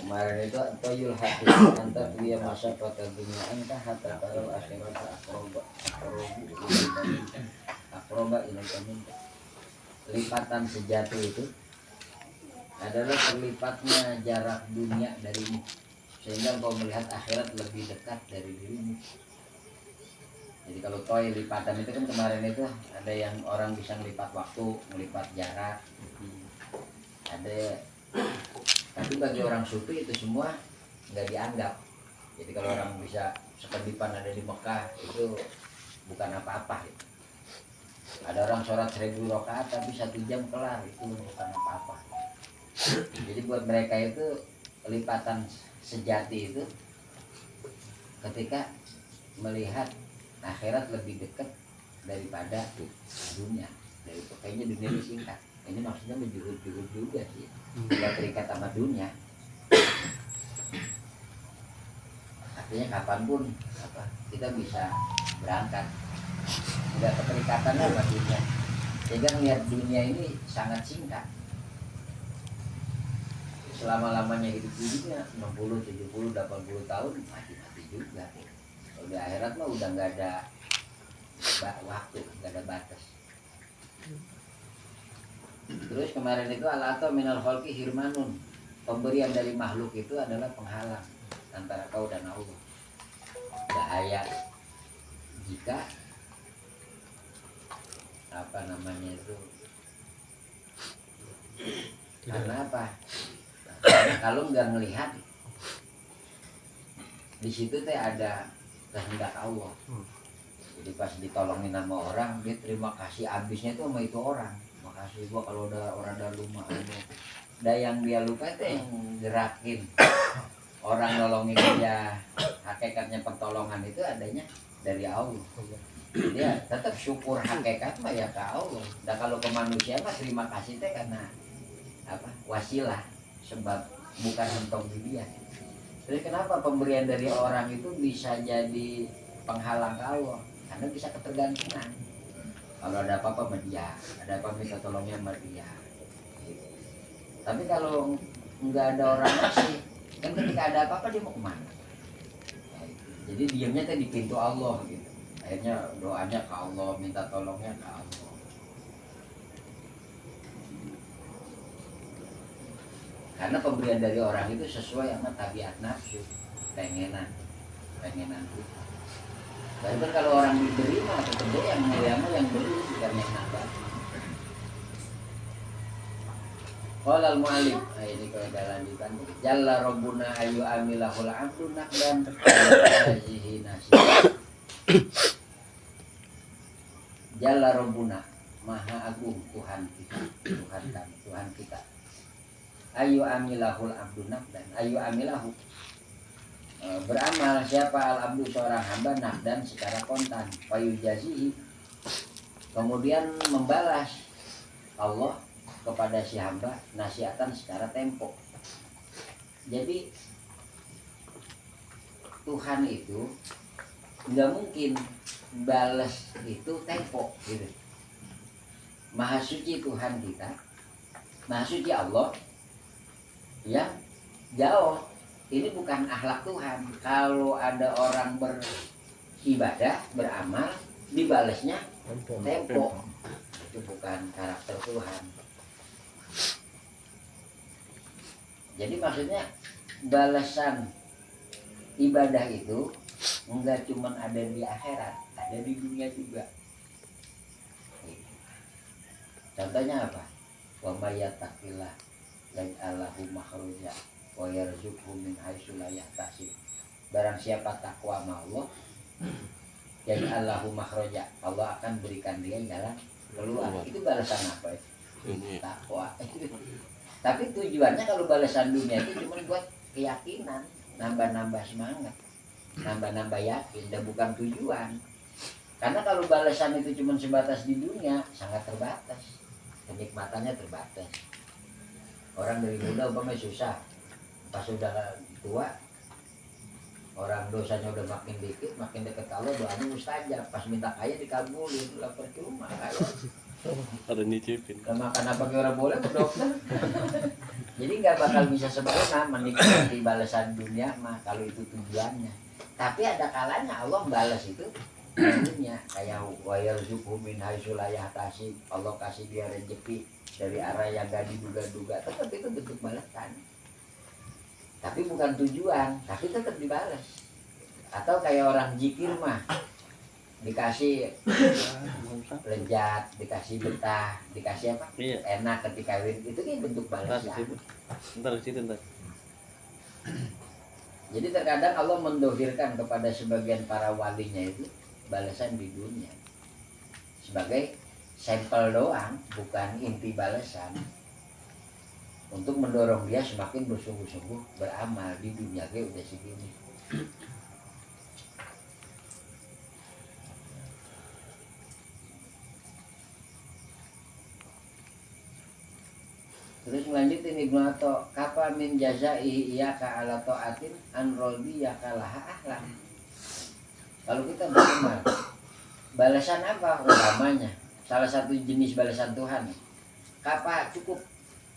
Kemarin itu toyul hati antar dia masa pada dunia entah hatta kalau akhirat akroba ini kami lipatan sejati itu adalah terlipatnya jarak dunia darimu sehingga kau melihat akhirat lebih dekat dari dirimu. Jadi kalau toy lipatan itu kan kemarin itu ada yang orang bisa melipat waktu, melipat jarak, ada. Tapi bagi orang sufi itu semua nggak dianggap. Jadi kalau orang bisa sekedipan ada di Mekah itu bukan apa-apa. Gitu. Ada orang sholat 1000 rakaat tapi 1 jam kelar itu bukan apa-apa. Jadi buat mereka itu lipatan sejati itu ketika melihat akhirat lebih dekat daripada dunia. Dari kayaknya dunia ini singkat. Ini maksudnya menjurut-jurut juga sih. Tidak terikat sama dunia. Artinya kapanpun kita bisa berangkat. Tidak keterikatan sama dunia. Sehingga melihat dunia ini sangat singkat. Selama-lamanya hidup dunia 60, 70, 80 tahun mati-mati juga. Kalau di akhirat mah udah nggak ada waktu, nggak ada batas. Terus kemarin itu al-ato minal khalqi hirmanun. Pemberian dari makhluk itu adalah penghalang antara kau dan Allah. Bahaya jika itu karena apa? Karena kalau nggak melihat di situ teh ada kehendak Allah. Jadi pas ditolongin sama orang dia terima kasih abisnya itu sama itu orang. Makasih gua kalau udah orang dah rumah ada yang dia lupa itu yang gerakin orang nolongin dia. Hakikatnya pertolongan itu adanya dari Allah. Dia tetap syukur hakikat mah ya ke Allah. Dan kalau ke manusia mah terima kasih teh karena wasilah sebab bukan mentok dia. Jadi kenapa pemberian dari orang itu bisa jadi penghalang ke Allah? Karena bisa ketergantungan. Kalau ada apa-apa sama dia, ada apa minta tolongnya sama dia. Gitu. Tapi kalau nggak ada orang ngasih, kan ketika ada apa-apa dia mau kemana? Jadi diamnya teh di pintu Allah gitu. Akhirnya doanya ke Allah, minta tolongnya ke Allah. Karena pemberian dari orang itu sesuai sama tabiat nafsu, pengenan kita. Baru kalau orang diberi mah tetap dia yang mulia mah yang beri bukan yang nambah. Qala al-mu'allim, ini kalau lanjutan. Jalla rabbuna ayu amilahul abdu naqdan hazihi nasib. Jalla rabbuna, maha agung Tuhan kita, Tuhan kami, Tuhan kita. Ayu amilahul abdu naqdan, ayu amilahu. Beramal siapa al-abdu seorang hamba naqdan secara kontan, fayujazihi. Kemudian membalas Allah kepada si hamba nasiatan secara tempo. Jadi Tuhan itu nggak mungkin balas itu tempo gitu. Maha suci Tuhan kita, maha suci Allah yang jauh. Ini bukan akhlak Tuhan. Kalau ada orang beribadah, beramal, dibalasnya tempo. Itu bukan karakter Tuhan. Jadi maksudnya balasan ibadah itu enggak cuma ada di akhirat, ada di dunia juga. Contohnya apa? Wa may yattaqillah yaj'alhu makhraja wa yarzuqhu min haitsu la yahtasib. Barang siapa takwa sama Allah, yaj'alhu makhraja, Allah akan berikan dia jalan keluar. Itu balasan apa ya? Takwa. Tapi tujuannya kalau balasan dunia itu cuma buat keyakinan. nambah-nambah semangat, nambah-nambah yakin, dan bukan tujuan. Karena kalau balasan itu cuma sebatas di dunia, sangat terbatas, kenikmatannya terbatas. Orang dari muda umpamanya susah, pas sudah tua, orang dosanya udah makin dikit, makin dekat Allah, doanya mustajab. Pas minta kaya dikabulin, lah percuma kaya. Ada nyicipin. Makan apa kira boleh ke dokter. Jadi nggak bakal bisa sempurna menikmati balasan dunia mah kalau itu tujuannya. Tapi ada kalanya Allah balas itu di dunia, kayak wayar zuku min haitsu la yahtasib. Allah kasih dia rezeki dari arah yang gak diduga-duga, tetap itu bentuk balasan. Tapi bukan tujuan, tapi tetap dibalas. Atau kayak orang zikir mah dikasih lezat, dikasih betah, dikasih apa? Iya. Enak ketika itu kan bentuk balasan. Ntar di situ ntar. Jadi terkadang Allah mendohirkan kepada sebagian para walinya itu balasan di dunia sebagai sampel doang, bukan inti balasan, untuk mendorong dia semakin bersungguh-sungguh beramal di dunia dia udah segini. Terus melanjutin Ibnu Atha, kapa min jazai iyyaka ala taatin an radiyaka laha ahlan. Kalau kita beramal, balasan apa utamanya? Salah satu jenis balasan Tuhan. Kapa cukup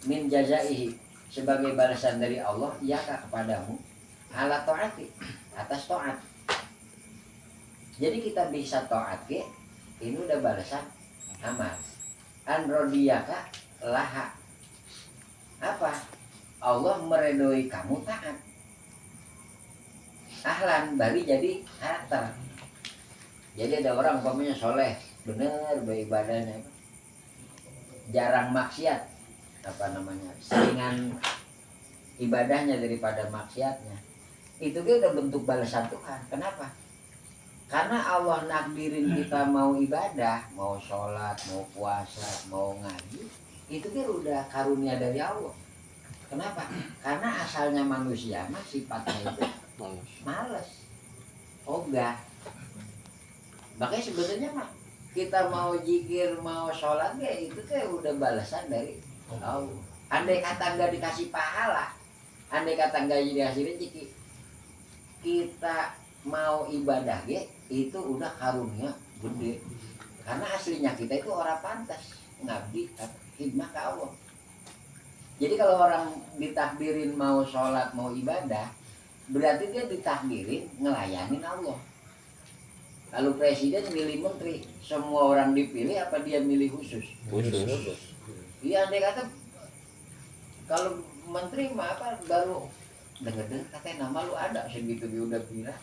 min jazai sebagai balasan dari Allah iyyaka kepadamu ala taati, atas taat. Jadi kita bisa taat ke, ini udah balasan amal. An radiyaka laha, apa? Allah meredoi kamu taat. Ahlan bari jadi karakter. Jadi ada orang umpamanya soleh, bener beribadahnya, jarang maksiat, apa namanya, seringan ibadahnya daripada maksiatnya. Itu dia udah bentuk balasan Tuhan. Kenapa? Karena Allah nakdirin kita mau ibadah, mau sholat, mau puasa, mau ngaji, itu kan udah karunia dari Allah. Kenapa? Karena asalnya manusia mah sifatnya itu malas, ogah. Makanya sebenarnya mah kita mau zikir, mau sholat ya itu kan udah balasan dari Allah. Andai kata nggak dikasih pahala, andai kata nggak dikasih rezeki, kita mau ibadah ya itu udah karunia gede. Karena aslinya kita itu orang pantas ngabdi khidmah ke Allah. Jadi kalau orang ditakdirin mau sholat, mau ibadah, berarti dia ditakdirin ngelayanin Allah. Kalau presiden milih menteri, semua orang dipilih apa dia milih khusus? Khusus. Iya, andai kata kalau menteri mah apa baru dengar-dengar katanya nama lu ada segitu dia udah bilang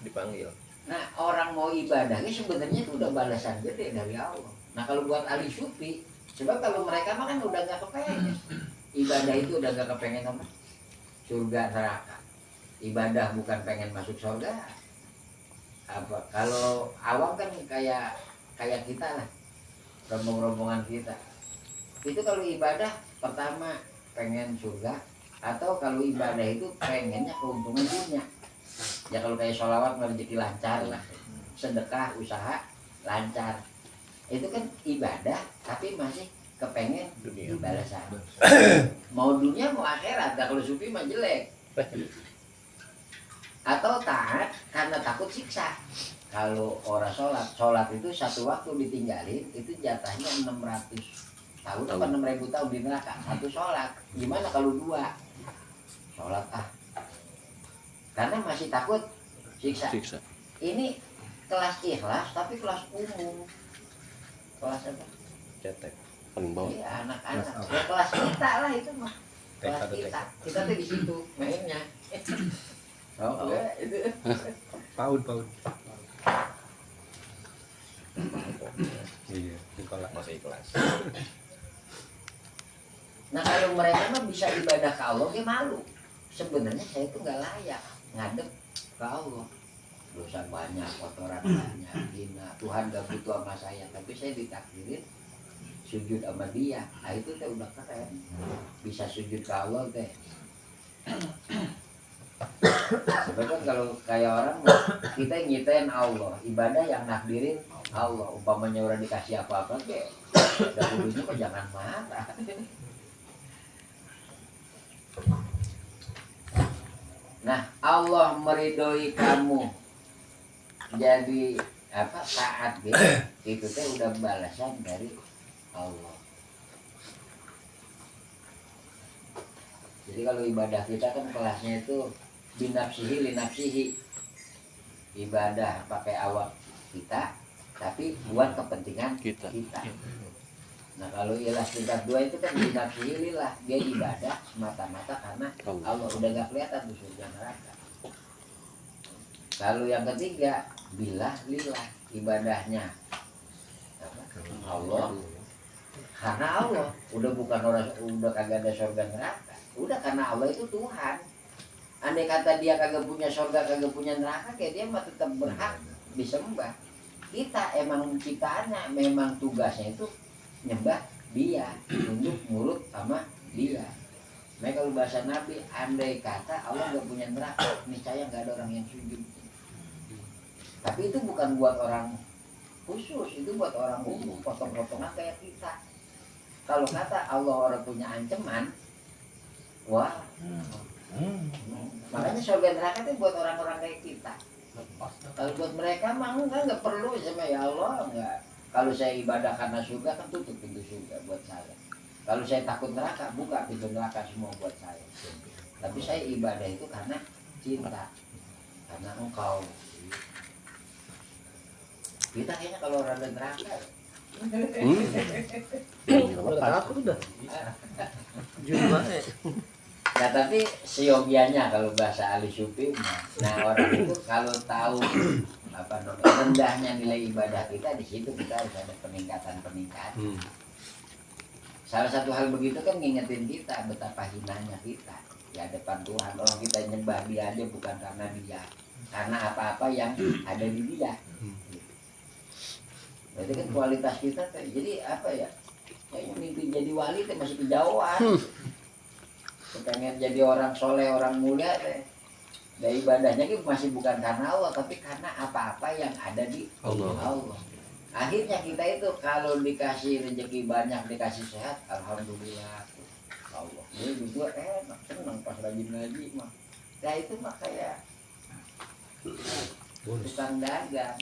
dipanggil. Nah orang mau ibadahnya sebenarnya itu udah balasan gede dari Allah. Nah kalau buat ahli sufi, sebab kalau mereka mah kan udah nggak kepengen ibadah itu udah nggak kepengen apa surga neraka. Ibadah bukan pengen masuk surga. Apa kalau awam kan kayak kita lah, rombongan kita itu kalau ibadah pertama pengen surga, atau kalau ibadah itu pengennya keuntungan dunia. Ya kalau kayak sholawat rezeki lancar lah, sedekah usaha lancar, itu kan ibadah tapi masih kepengen dunia balasan. Mau dunia mau akhirat. Nah, kalau sufi mah jelek. Atau taat karena takut siksa. Kalau orang sholat itu satu waktu ditinggalin itu jatahnya 600 tahun apa 6.000 tahun di neraka satu sholat. Gimana kalau dua sholat karena masih takut siksa. Ini kelas ikhlas tapi kelas umum. Kelas apa? Cetek. Iya, anak-anak. Ya kelas kita lah itu mah. Kelas kita. Kita tuh di situ mainnya. Oh, itu. Paud. Iya, masih ikhlas. Nah kalau mereka mah bisa ibadah ke Allah, dia malu. Sebenarnya saya itu nggak layak ngadep ke Allah. Dosa banyak, kotoran banyak, hina. Tuhan gak butuh sama saya, tapi saya ditakdirin sujud sama dia. Nah itu teh udah keren. Bisa sujud ke Allah teh. Tapi kan kalau kayak orang kita yang nyitain Allah, ibadah yang nakdirin Allah. Umpamanya orang dikasih apa-apa kayak dahulunya kok jangan marah. Nah, Allah meridhoi kamu jadi apa taat gitu, itu teh udah balasan dari Allah. Jadi kalau ibadah kita kan kelasnya itu binafsihi linafsihi, ibadah pakai awak kita tapi buat kepentingan Kita. Nah kalau ikhlas tingkat 2 itu kan binafsihi lillah, dia ibadah semata-mata karena Allah, udah gak kelihatan tuh surga neraka. Kalau yang ketiga billah lillah, ibadahnya Allah karena Allah, udah bukan orang, udah kagak ada surga neraka, udah karena Allah itu Tuhan. Andai kata dia kagak punya surga, kagak punya neraka, kayak dia mah tetap berhak disembah. Kita emang ciptaannya, memang tugasnya itu nyembah dia, tunduk nurut sama dia. Mereka kalau bahasa Nabi, andai kata Allah gak punya neraka, niscaya gak ada orang yang sujud. Tapi itu bukan buat orang khusus, itu buat orang umum, potong-potongan kayak kita. Kalau kata Allah orang punya ancaman, wah, makanya surga neraka itu buat orang-orang kayak kita. Kalau buat mereka mah enggak perlu sama ya Allah, enggak. Kalau saya ibadah karena surga kan tutup pintu surga buat saya. Kalau saya takut neraka, buka pintu neraka semua buat saya. Tapi saya ibadah itu karena cinta, karena engkau. Kita kayaknya kalau rada neraka, Udah takut udah. Jumlah. nah tapi seyogianya kalau bahasa Ali Sufi, nah orang itu kalau tahu apa namanya rendahnya nilai ibadah kita, di situ kita harus ada peningkatan. Salah satu hal begitu kan ngingetin kita betapa hinanya kita di hadapan Tuhan. Orang kita nyembah dia aja bukan karena dia, karena apa-apa yang ada di dia. Berarti kan kualitas kita tuh, jadi apa ya? Kayaknya mimpi jadi wali tuh masih kejauhan. Pengen jadi orang soleh, orang mulia teh. Dan ibadahnya itu masih bukan karena Allah, tapi karena apa-apa yang ada di Allah. Akhirnya kita itu kalau dikasih rezeki banyak, dikasih sehat, alhamdulillah Allah. Ini juga enak, senang pas rajin ngaji mah. Nah itu mah kayak tukang dagang,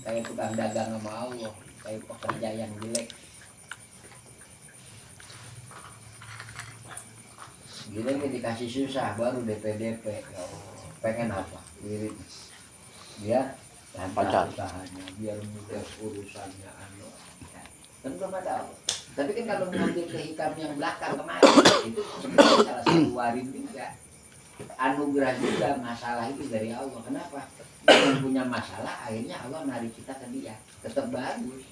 kayak tukang dagang sama Allah, kayak pekerja yang jelek. Gila nih dikasih susah baru DP. Pengen apa? Wirid. Biar lancar usahanya, biar mudah urusannya kan belum ada Allah. Tapi kan kalau mengambil kehikam yang belakang kemarin itu sebenarnya salah satu warin juga. Anugerah juga masalah itu dari Allah. Kenapa? Yang punya masalah akhirnya Allah narik kita ke dia. Tetap bagus.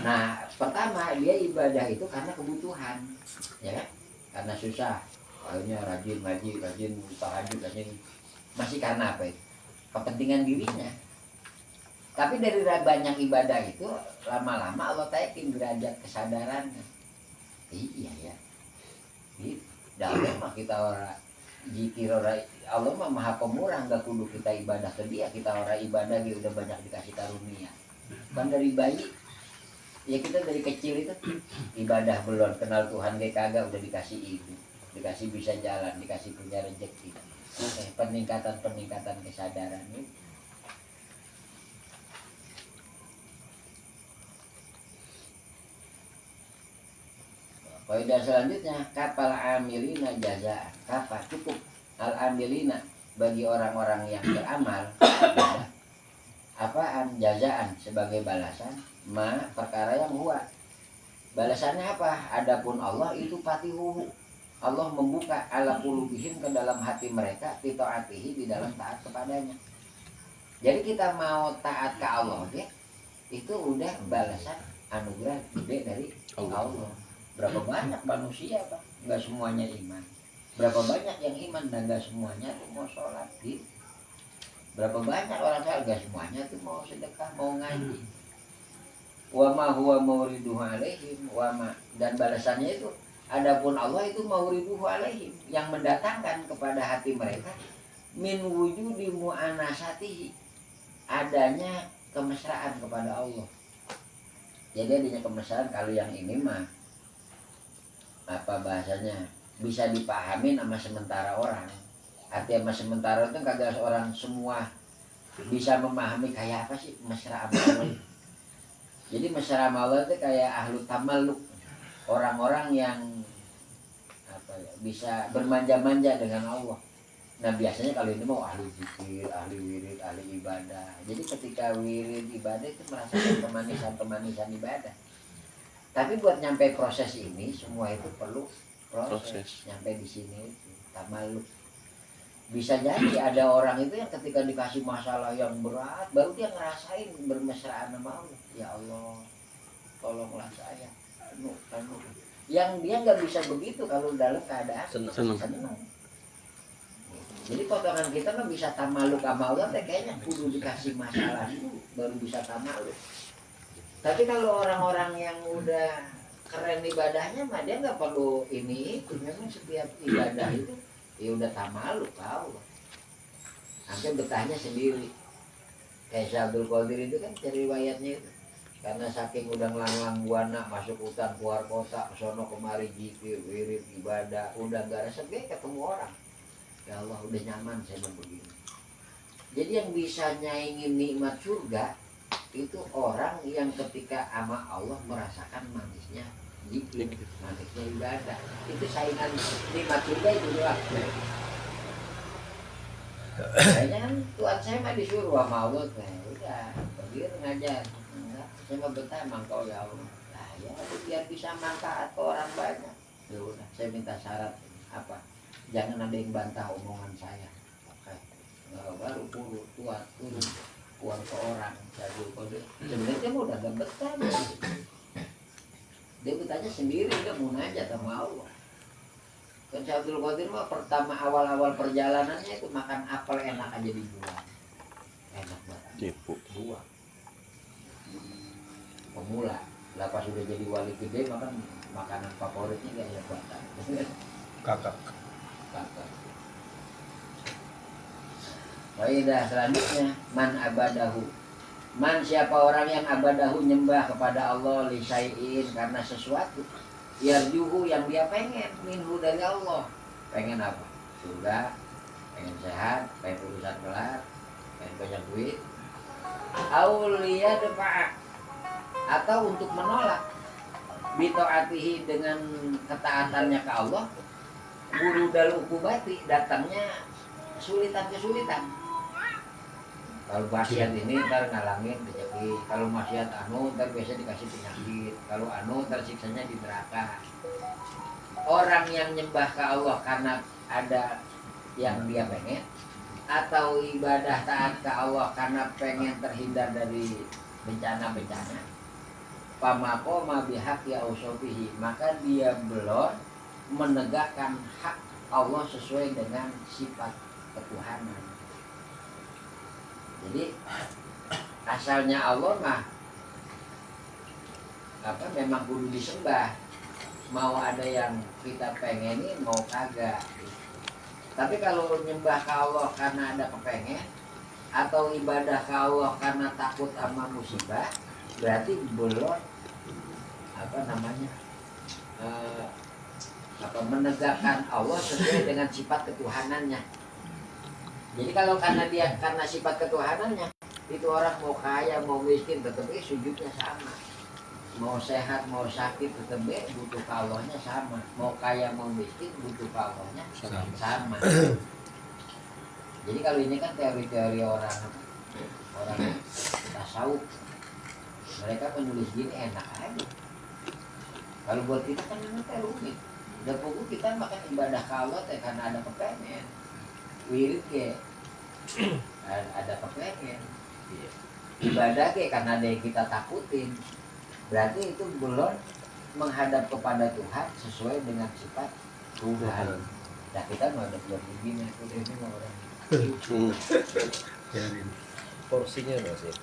Nah, pertama dia ibadah itu karena kebutuhan, ya kan? Karena susah, akhirnya rajin ngaji, rajin tahajud, rajin masih karena apa itu? Kepentingan dirinya. Tapi dari banyak ibadah itu lama-lama Allah taikin derajat kesadarannya. Iya ya. Gitu. Dalam mah kita orang zikir orang Allah mah maha pemurah, nggak kudu kita ibadah ke dia, kita orang ibadah dia udah banyak dikasih karunia. Kan dari bayi ya kita dari kecil itu ibadah belum kenal Tuhan kayak kagak udah dikasih ibu, dikasih bisa jalan, dikasih punya rezeki. Peningkatan kesadaran ini. Kaidah selanjutnya kapal amilina jazaan. Kapal cukup al amilina bagi orang-orang yang beramal apaan jazaan sebagai balasan ma perkara yang huwa. Balasannya apa? Adapun Allah itu patihuhu. Allah membuka ala qulubihim ke dalam hati mereka fitaatihi di dalam taat kepadanya. Jadi kita mau taat ke Allah ya, itu udah balasan anugerah gede dari Allah. Berapa banyak manusia Pak? Enggak semuanya iman. Berapa banyak yang iman dan enggak semuanya tuh mau sholat gitu. Berapa banyak orang sholat enggak semuanya tuh mau sedekah, mau ngaji. Wa ma huwa mawriduhu alaihim wa ma, dan balasannya itu Adapun Allah itu mauribuhu alaihim, yang mendatangkan kepada hati mereka min wujudi mu'anasatihi, adanya kemesraan kepada Allah. Jadi adanya kemesraan. Kalau yang ini mah apa bahasanya, bisa dipahami sama sementara orang. Artinya sama sementara itu kagak orang semua bisa memahami kayak apa sih mesra sama Allah. Jadi mesra sama Allah itu kayak ahlu tamalluk, orang-orang yang apa ya, bisa bermanja-manja dengan Allah. Nah biasanya kalau ini mau ahli zikir, ahli wirid, ahli ibadah. Jadi ketika wirid ibadah itu merasakan kemanisan ibadah. Tapi buat nyampe proses ini semua itu perlu proses. Nyampe di sini itu tamaluk. Bisa jadi ada orang itu yang ketika dikasih masalah yang berat baru dia ngerasain bermesraan sama Allah. Ya Allah, tolonglah saya. Yang dia nggak bisa begitu kalau dalam keadaan senang. Jadi potongan kita mah bisa tamaluk sama Allah, kayaknya kudu dikasih masalah dulu baru bisa tamaluk. Tapi kalau orang-orang yang udah keren ibadahnya mah dia nggak perlu ini itu. Memang setiap ibadah itu ya udah tamaluk kau. Sampai betahnya sendiri. Kayak Syekh Abdul Qadir itu kan cari riwayatnya itu. Karena saking udah ngelang-lang buana, masuk hutan, keluar kota, sono kemari zikir, wirid, ibadah, udah gak resep ketemu orang. Ya Allah udah nyaman saya begini. Jadi yang bisa nyaingin nikmat surga itu orang yang ketika ama Allah merasakan manisnya zikir, manisnya ibadah. Itu saingan nikmat surga itu doang. Kayaknya kan Tuhan saya mah disuruh sama Allah udah pergi ngajar. Enggak, saya mah betah emang kau ya Allah. Nah ya biar bisa manfaat ke orang banyak. Ya udah saya minta syarat apa? Jangan ada yang bantah omongan saya. Oke. Baru keluar ke orang. Sebenarnya dia udah gak betah. Dia betahnya sendiri, dia mau nanya sama Allah. Kan Syekh Abdul Qadir mah pertama awal-awal perjalanannya itu makan apel enak aja dibuang. Enak banget. Buang. Pemula. Lah pas sudah jadi wali gede makan makanan favoritnya kayak batang. Kakak. Waidah selanjutnya man abadahu. Man siapa orang yang abadahu nyembah kepada Allah lisaiin karena sesuatu. Yarjuhu yang dia pengen minhu dari Allah. Pengen apa? Surga, pengen sehat, pengen urusan kelar, pengen banyak duit. Aulia defa atau untuk menolak bitaatihi dengan ketaatannya ke Allah. Guru dal ukubati datangnya kesulitan. Kalau maksiat ini ntar ngalangin rezeki, kalau maksiat ntar biasa dikasih penyakit, kalau ntar siksanya di neraka. Orang yang nyembah ke Allah karena ada yang dia pengen, atau ibadah taat ke Allah karena pengen terhindar dari bencana-bencana, pamaqoma bihaqi ausofihi, maka dia belum menegakkan hak Allah sesuai dengan sifat ketuhanan. Jadi asalnya Allah mah apa memang kudu disembah. Mau ada yang kita pengenin mau kagak. Tapi kalau nyembah ke Allah karena ada kepengen atau ibadah ke Allah karena takut sama musibah, berarti belum apa namanya menegakkan Allah sesuai dengan sifat ketuhanannya. Jadi kalau karena sifat ketuhanannya itu orang mau kaya mau miskin tetap sujudnya sama. Mau sehat mau sakit tetap butuh ke Allahnya sama. Mau kaya mau miskin butuh ke Allahnya sama. Jadi kalau ini kan teori-teori orang tasawuf. Mereka penulis gini enak aja. Kalau buat kita kan memang rumit. Udah pokok kita makan ibadah ke Allah karena ada kepengen. Wirid ke ada kepengen. Ibadah ke karena ada yang kita takutin. Berarti itu belum menghadap kepada Tuhan sesuai dengan sifat Tuhan. Nah kita mau ada belum begini, ini mau orang. Porsinya masih.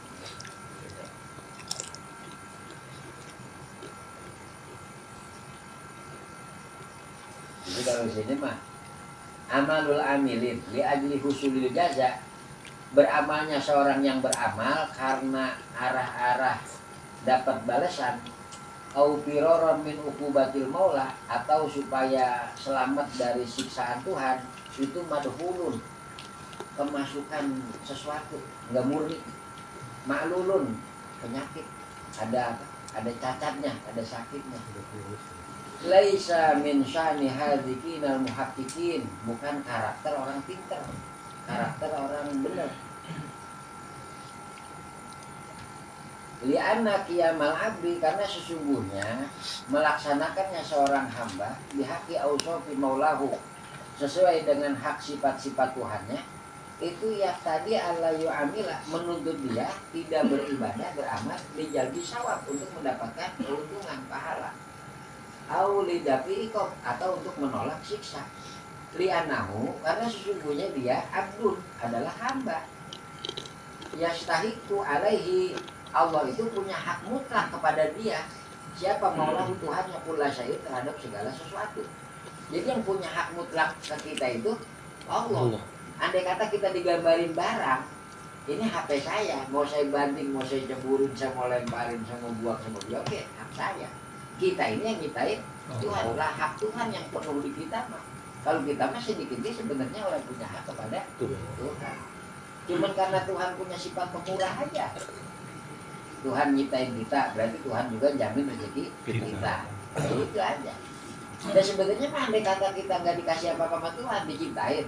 kalau sini mah amalul amilin li ajli husulil jaza, beramalnya seorang yang beramal karena arah-arah dapat balasan, au firoron min uqubatil maula, atau supaya selamat dari siksaan Tuhan, itu madhulun, kemasukan sesuatu, nggak murni. Ma'lulun, penyakit, ada apa? Ada cacatnya, ada sakitnya. Laisa min syani hadzikinal muhaqqiqin, bukan karakter orang pintar, karakter orang benar. Li'anna qiyamal abdi, karena sesungguhnya melaksanakannya seorang hamba bihaqi ausofi maulahu, sesuai dengan hak sifat-sifat Tuhannya, itu ya tadi Allah yu'amila, menuntut dia tidak beribadah, beramal lijalbi sawab, untuk mendapatkan keuntungan pahala, au lidafi iqab, atau untuk menolak siksa. Li'anahu, karena sesungguhnya dia abdun, adalah hamba, yastahiqu alaihi, Allah itu punya hak mutlak kepada dia. Siapa? Maulahu, Tuhannya, kulla syai', terhadap segala sesuatu. Jadi yang punya hak mutlak ke kita itu Allah. Andai kata kita digambarin barang, ini HP saya, mau saya banting, mau saya ceburin, saya mau lemparin, saya mau buang, saya mau buang, oke, hak saya. Kita ini yang nyiptain Tuhan, lah hak Tuhan yang penuh di kita mah. Kalau kita mah sedikitnya sebenarnya orang punya hak kepada Tuhan. Cuman karena Tuhan punya sifat pemurah aja. Tuhan nyiptain kita, berarti Tuhan juga jamin rezeki kita. Ya, itu aja. Dan sebenarnya mah andai kata kita nggak dikasih apa-apa sama Tuhan, diciptain,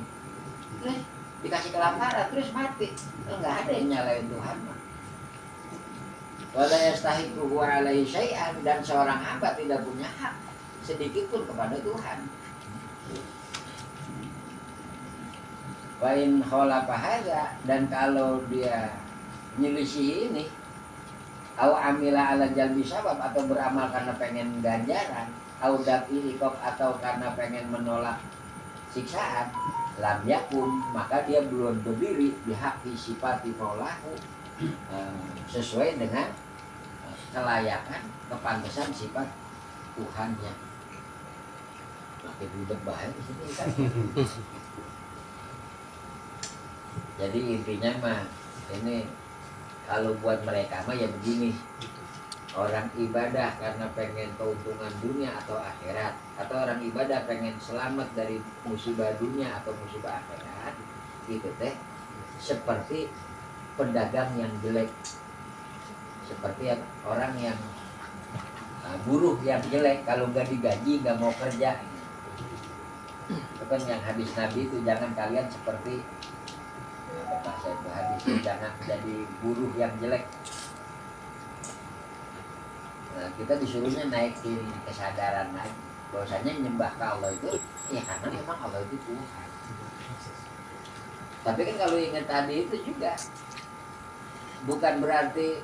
terus dikasih kelaparan, terus mati, nggak ada yang nyalain Tuhan mah. Wala yastahiqu alaihi syai'an, dan seorang hamba tidak punya hak sedikit pun kepada Tuhan. Wa in khalafa hadza, dan kalau dia nyelisih ini, au amila ala jalbi sabab, atau beramal karena pengen ganjaran, au dafi iqab, atau karena pengen menolak siksaan, lam yakun, maka dia belum berdiri bihaqi sifati maulahu, sesuai dengan kelayakan, kepantasan sifat Tuhannya. Makin ribet bahaya di sini kan. Jadi intinya mah ini, kalau buat mereka mah ya begini, orang ibadah karena pengen keuntungan dunia atau akhirat, atau orang ibadah pengen selamat dari musibah dunia atau musibah akhirat, gitu teh seperti pedagang yang jelek, seperti orang yang buruh yang jelek, kalau nggak digaji nggak mau kerja. Itu kan yang hadis Nabi itu, jangan kalian seperti bahasa itu hadisnya, jangan jadi buruh yang jelek. Nah, kita disuruhnya naikin kesadaran naik bahwasanya nyembah ke Allah itu ya karena memang Allah itu Tuhan. Tapi kan kalau ingat tadi itu juga bukan berarti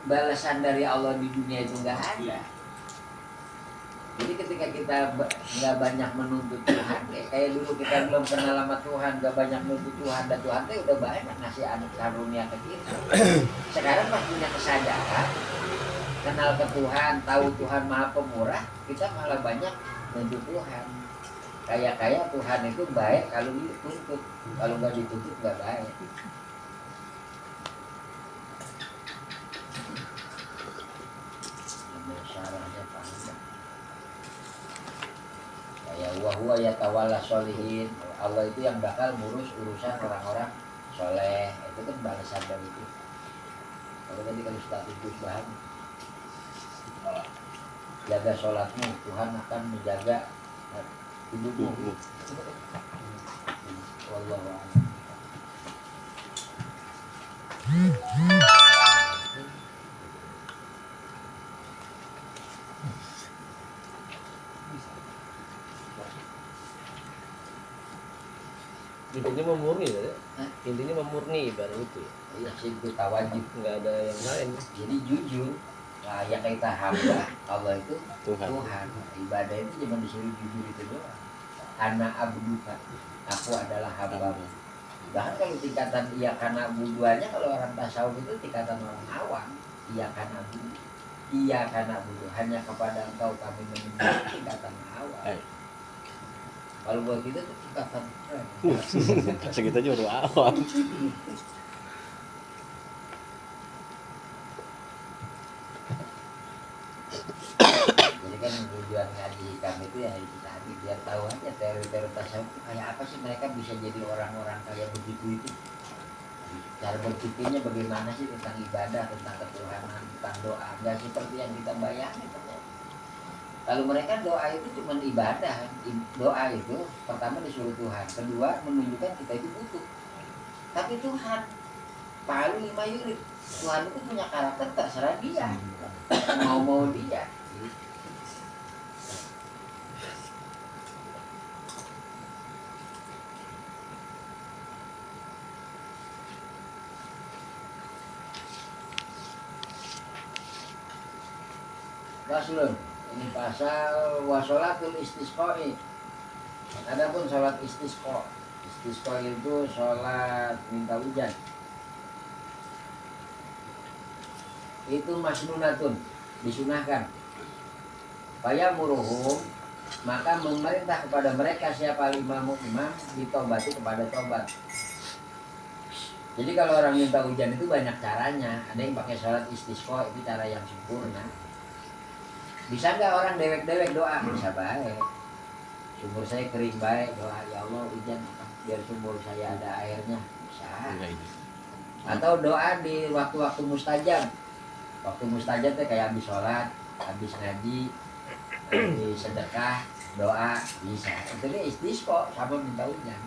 balasan dari Allah di dunia itu nggak ada. Jadi ketika kita nggak banyak menuntut Tuhan, kayak dulu kita belum kenal sama Tuhan, nggak banyak menuntut Tuhan, dan Tuhan itu udah banyak ngasih anugerah karunia ke kita. Sekarang pas punya kesadaran, kenal ke Tuhan, tahu Tuhan Maha Pemurah, kita malah banyak menuntut Tuhan. Kayak Tuhan itu baik kalau dituntut, kalau nggak dituntut nggak baik. Syarahnya panjang. Ya huwa yatawalla sholihin, Allah itu yang bakal ngurus urusan orang-orang soleh. Itu kan balasan dari itu. Kalau tadi kalau status bahan, jaga sholatmu, Tuhan akan menjaga hidupmu. Wallahu a'lam. Intinya memurni ya? Intinya memurni ibarat itu. Iya sih, itu tawajib, Nggak ada yang lain. jadi jujur. Nah, yang kita hamba Allah itu Tuhan. Ibadah itu cuma disuruh jujur itu doang. Ana abduka, aku adalah hamba. Bahkan kalau tingkatan iya karena buduannya, kalau orang tasawuf itu tingkatan orang awam. Iya karena budu, iya karena budu, hanya kepada engkau kami menyembah, tingkatan awam. Kalau buat kita tuh kata keren. Segitu aja udah awam. Jadi kan tujuan ngaji kami itu ya itu tadi biar tahu aja teori-teori tasawuf itu kayak apa sih mereka bisa jadi orang-orang kayak begitu itu. Cara berpikirnya bagaimana sih tentang ibadah, tentang ketuhanan, tentang doa, nggak seperti yang kita bayangin ternyata. Kalau mereka doa itu cuma ibadah, doa itu pertama disuruh Tuhan, kedua menunjukkan kita itu butuh. Tapi Tuhan, palu lima yurid, Tuhan itu punya karakter terserah dia, mau dia. Faslun, ini pasal wasolatul istisqoi. Adapun sholat istisqa, istisqa itu sholat minta hujan. Itu masnunatun, disunahkan. Faya muruhum, maka memerintah kepada mereka siapa imam ditobati kepada tobat. Jadi kalau orang minta hujan itu banyak caranya. Ada yang pakai sholat istisqa, itu cara yang sempurna. Bisa nggak orang dewek-dewek doa? Bisa baik. Sumur saya kering baik, doa ya Allah hujan biar sumur saya ada airnya. Bisa. Atau doa di waktu-waktu mustajab. Waktu mustajab tuh kayak habis sholat, habis ngaji, habis sedekah, doa bisa. Itu dia istisqa sama minta hujan.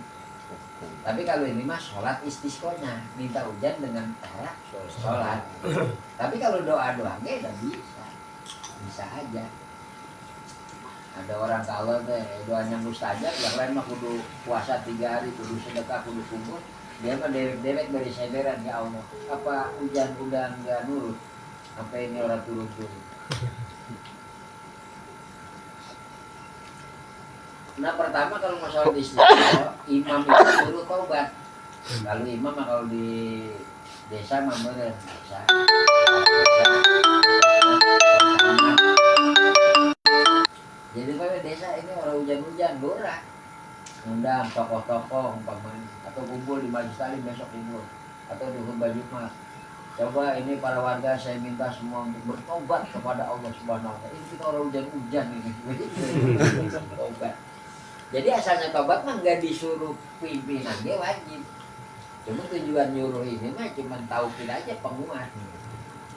Tapi kalau ini mah sholat istisqonya, minta hujan dengan cara sholat. Tapi kalau doa doangnya udah bisa aja. Ada orang kalau teh doanya mustajab, yang lain mah kudu puasa 3 hari, kudu sedekah, kudu kumpul. Dia mah dewek dari sederan ya Allah. Apa hujan udah nggak nurut? Sampai ini orang turun-turun. Nah pertama kalau masalah istisqa, imam itu suruh taubat. Kalau imam mah kalau di desa mah bener bisa. Jadi kalau desa ini orang hujan-hujan dorah, undang tokoh-tokoh umpamanya atau kumpul di majelis taklim besok kumpul atau di khutbah Jumat. Coba ini para warga saya minta semua untuk bertobat kepada Allah Subhanahu wa taala. Ini kita orang hujan-hujan ini. Tobat. Jadi asalnya tobat mah nggak disuruh pimpinan, dia wajib. Cuma tujuan nyuruh ini mah cuma tauhid aja penguat.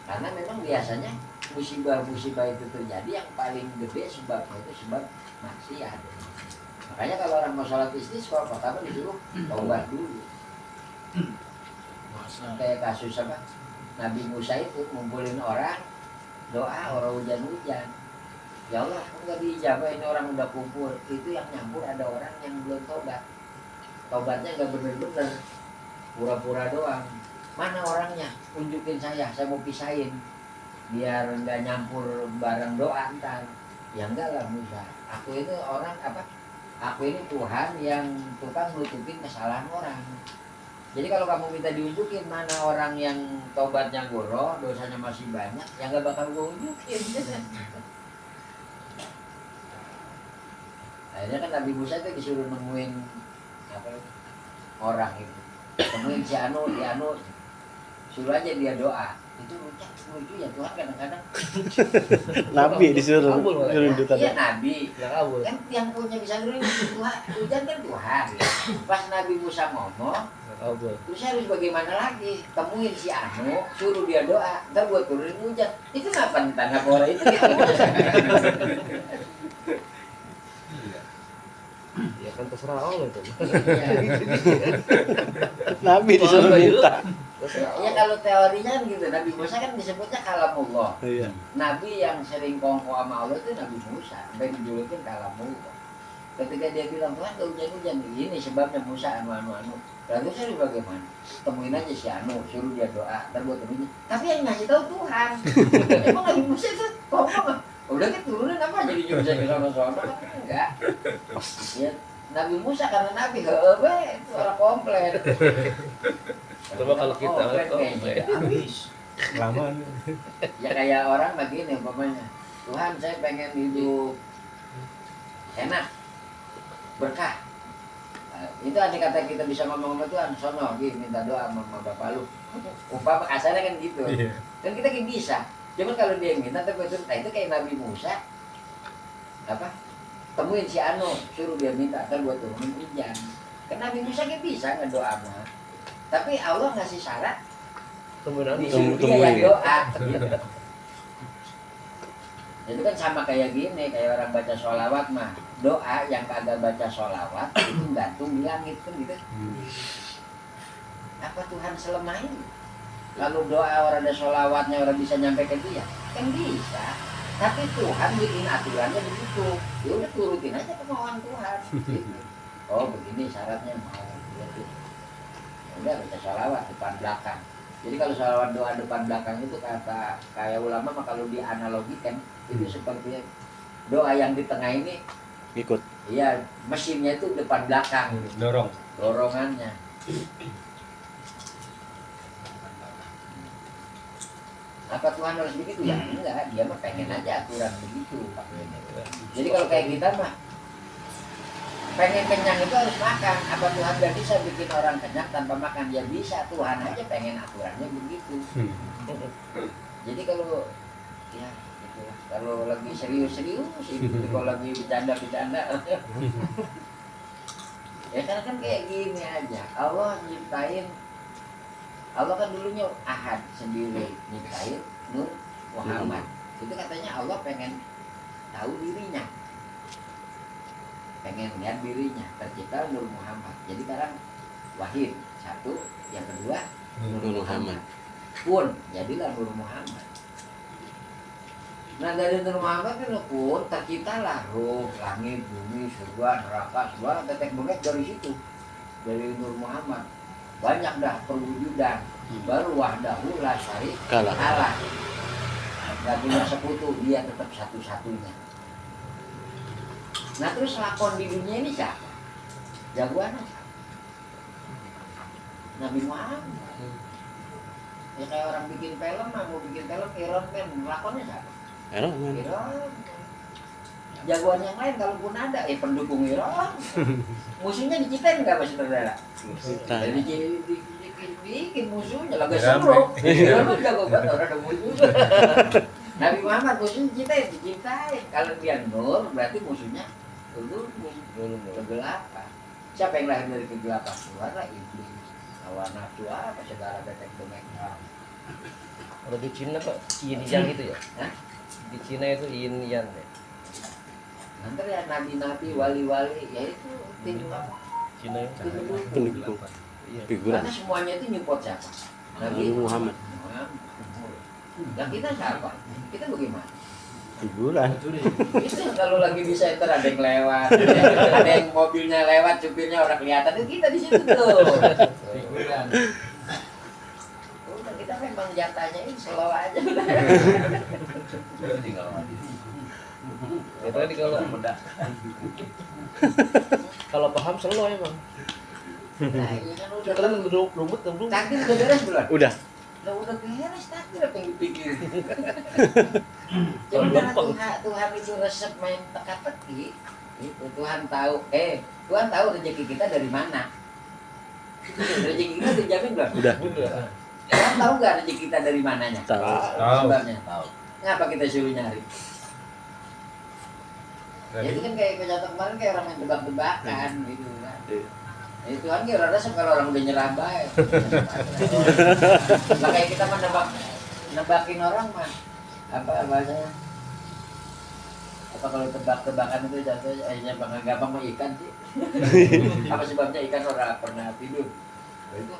Karena memang biasanya musibah-musibah itu terjadi yang paling gede sebabnya itu sebab maksiat. Makanya kalau orang mau sholat istisqa pertama disuruh taubat dulu. Kayak kasus apa? Nabi Musa itu ngumpulin orang doa orang hujan-hujan. Ya Allah, enggak dijawab ini orang udah kumpul. Itu yang nyampur ada orang yang belum tobat. Tobatnya enggak bener-bener, pura-pura doang. Mana orangnya? Tunjukin saya mau pisahin. Biar enggak nyampur bareng doa ntar. Ya enggak lah Musa. Aku ini orang apa? Aku ini Tuhan yang tukang nutupin kesalahan orang. Jadi kalau kamu minta diunjukin mana orang yang tobatnya goroh, dosanya masih banyak, ya enggak bakal gue unjukin. Akhirnya kan Nabi Musa itu disuruh nemuin apa orang itu, nemuin si Anu, suruh aja dia doa. Itu lucu ya Tuhan kadang-kadang. Nabi disuruh duta. Iya Nabi. Yang kabur. Kan yang punya bisa nurunin Tuhan, hujan kan Tuhan. Pas Nabi Musa ngomong, terus harus bagaimana lagi? Temuin si Anu, suruh dia doa, ntar buat turunin hujan. Itu kenapa tanda orang itu? Ya kan terserah Allah itu. Nabi disuruh minta. Ya kalau teorinya kan gitu, Nabi Musa kan disebutnya kalamullah. Iya. Nabi yang sering kongko sama Allah itu Nabi Musa, sampai dijulukin kalamullah. Ketika dia bilang Tuhan gak hujan-hujan, ini sebabnya Musa anu. Lalu saya bagaimana? Temuin aja si Anu, suruh dia doa, ntar buat temuin. Tapi yang ngasih tahu Tuhan. Emang Nabi Musa itu kongko udah kan turunin apa jadi nyuruh saya ke sono-sono kan enggak. Ya, Nabi Musa karena Nabi itu orang komplain. Coba kalau kita kayaknya habis. Lama. Ya kayak orang begini umpamanya. Tuhan saya pengen hidup enak. berkah. Itu andai kata kita bisa ngomong sama Tuhan, sono minta doa sama bapak lu. Umpama kasarnya kan gitu. Iya. Kan kita kayak bisa. Cuman kalau dia yang minta tapi itu kayak Nabi Musa. Apa? Temuin si Anu, suruh dia minta, ntar gua turunin hujan. Kan Nabi Musa kayak bisa ngedoa mah. Tapi Allah ngasih syarat Temuin disuruh dia yang doa. Itu kan sama kayak gini, kayak orang baca sholawat mah. Doa yang kagak baca sholawat itu gantung di langit kan gitu. Apa Tuhan selemah ini? Kalau doa orang ada sholawatnya orang bisa nyampe ke dia? Kan bisa. Tapi Tuhan bikin aturannya begitu. Ya udah turutin aja kemauan Tuhan. Gitu. Oh begini syaratnya mau. Gitu. Udah baca sholawat depan belakang. Jadi kalau sholawat doa depan belakang itu kata kayak ulama mah kalau dianalogikan itu seperti doa yang di tengah ini Ikut. iya mesinnya itu depan belakang Dorong. dorongannya. Apa Tuhan harus begitu ya? Enggak, dia mah pengen aja aturan begitu. Jadi kalau kayak kita mah pengen kenyang itu harus makan. Apa Tuhan gak bisa bikin orang kenyang tanpa makan? Ya bisa, Tuhan aja pengen aturannya begitu. Jadi kalau ya gitu lah. Kalau lagi serius-serius itu kalau lagi bercanda-bercanda ya kan kayak gini aja. Allah nyiptain, Allah kan dulunya Ahad sendiri nyiptain Nur Muhammad. Itu katanya Allah pengen tahu dirinya, pengen lihat dirinya, tercipta Nur Muhammad. Jadi sekarang Wahid satu, yang kedua Nur Muhammad. Pun jadilah Nur Muhammad. Nah dari Nur Muhammad itu pun terciptalah roh, langit, bumi, surga, neraka, semua tetek bengek dari situ, dari Nur Muhammad. Banyak dah perwujudan, baru wahdahu la syarika lah. Gak punya sekutu, dia tetap satu-satunya. Nah terus lakon di dunia ini siapa? Jagoannya siapa? Nabi Muhammad. Ya kayak orang bikin film, mau bikin film Iron Man, lakonnya siapa? Iron Man. Jagoan yang lain kalaupun ada, pendukung Iron. Musuhnya diciptain nggak Mas Saudara? Jadi bikin musuhnya lagi seru. Iron jago banget orang ada musuh. Nabi Muhammad musuhnya diciptain. Kalau dia nur berarti musuhnya kegelapan. Siapa yang lahir dari kegelapan? Tuhan lah iblis. Hawa nafsu apa segala betek bengek. Kalau di Cina kok yin yang itu ya? Hah? Di Cina itu yin yang ya. Nanti ya nabi-nabi, wali-wali, ya itu tim Cina itu Pendukung. iya. Figuran. karena semuanya itu nyupport siapa? Nabi Nur Muhammad. Yang kita siapa? Kita bagaimana? Figuran. Itu kalau lagi di center ada yang lewat, ada yang mobilnya lewat, supirnya orang kelihatan, itu kita di situ tuh. Figuran. Udah kita memang jatahnya ini slow aja. Tinggal Ya tadi kalau paham selo emang. Nah, ini kan udah Kan rumput kan rumput. takdir udah beres belum? Udah. Udah beres takdir apa yang dipikirin? Cuma karena Tuhan itu resep main teka-teki, itu Tuhan tahu. Tuhan tahu rezeki kita dari mana. Rezeki kita dijamin belum? Udah. Tuhan tahu nggak rezeki kita dari mananya? Tahu. Sebabnya tahu. Ngapa kita suruh nyari? Ya itu kan kayak kejatuhan kemarin kayak orang yang tebak-tebakan gitu kan. Ya, Tuhan kira orang resep kalau orang udah nyerah baik. Lah kayak kita mah nebakin orang mah apa bahasanya? Apa kalau tebak-tebakan itu jatuhnya gampang mau ikan sih. Apa sebabnya ikan orang pernah tidur? Itu.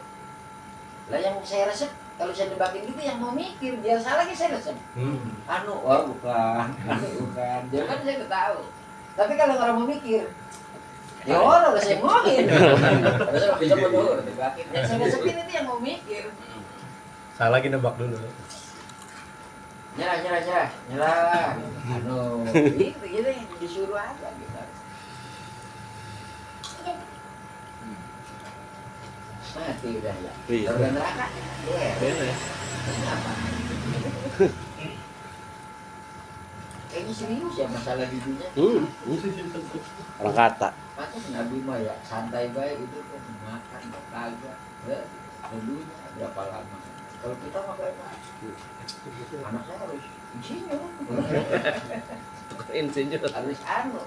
Lah yang saya resep kalau saya nebakin gitu yang mau mikir biar salah saya resep. Bukan. Dia kan saya udah tahu. Tapi kalau orang mau mikir, ya orang udah saya ngomongin. Terus bisa menurut nebakin. Yang saya resepin itu yang mau mikir. Salah lagi nebak dulu. Nyerah. Itu gitu disuruh aja gitu. Mati udah ya. Iya. Udah neraka. Iya. Bener. Kenapa? Kayaknya serius ya masalah di dunia. Orang kata. Masa Nabi mah ya santai baik itu kan makan kagak dulunya berapa lama kalau kita makan anak saya harus insinyur Insinyur. harus anu